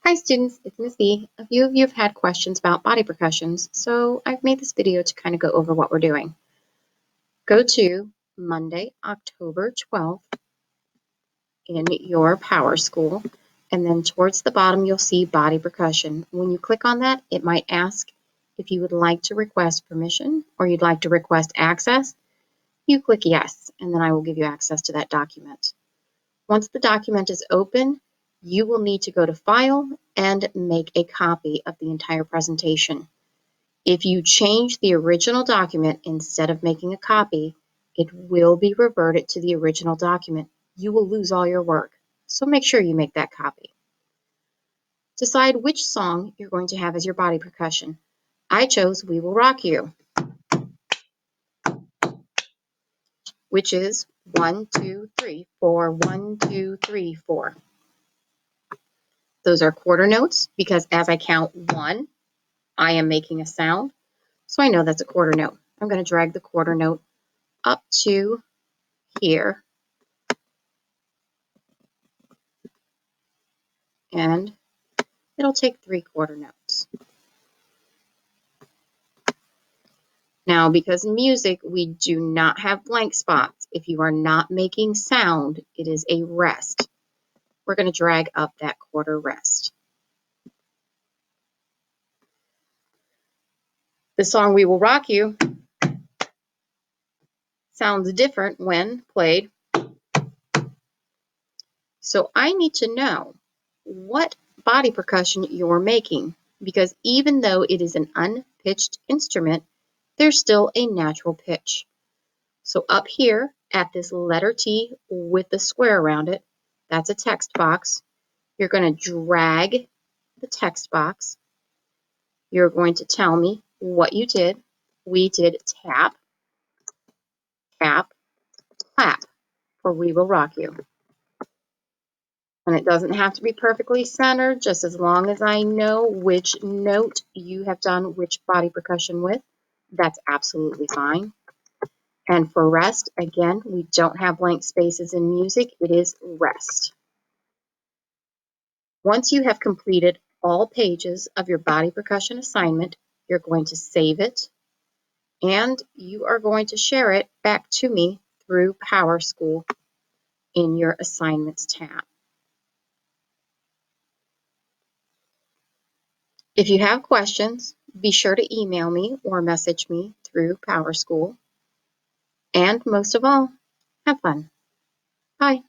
Hi students, it's Ms. B. A few of you have had questions about body percussions, so I've made this video to kind of go over what we're doing. Go to Monday, October 12th in your Power School, and then towards the bottom you'll see body percussion. When you click on that, it might ask if you would like to request permission or you'd like to request access. You click yes, and then I will give you access to that document. Once the document is open, you will need to go to File and make a copy of the entire presentation. If you change the original document instead of making a copy, it will be reverted to the original document. You will lose all your work, so make sure you make that copy. Decide which song you're going to have as your body percussion. I chose We Will Rock You, which is 1, 2, 3, 4, 1, 2, 3, 4. Those are quarter notes because as I count 1, I am making a sound, so I know that's a quarter note. I'm going to drag the quarter note up to here, and it'll take 3 quarter notes. Now, because in music, we do not have blank spots. If you are not making sound, it is a rest. We're going to drag up that quarter rest. The song We Will Rock You sounds different when played. So I need to know what body percussion you're making, because even though it is an unpitched instrument, there's still a natural pitch. So up here at this letter T with the square around it, that's a text box. You're going to drag the text box. You're going to tell me what you did. We did tap, tap, clap for We Will Rock You. And it doesn't have to be perfectly centered, just as long as I know which note you have done which body percussion with, that's absolutely fine. And for rest, again, we don't have blank spaces in music, it is rest. Once you have completed all pages of your body percussion assignment, you're going to save it, and you are going to share it back to me through Power School in your Assignments tab. If you have questions, be sure to email me or message me through Power School. And most of all, have fun. Bye.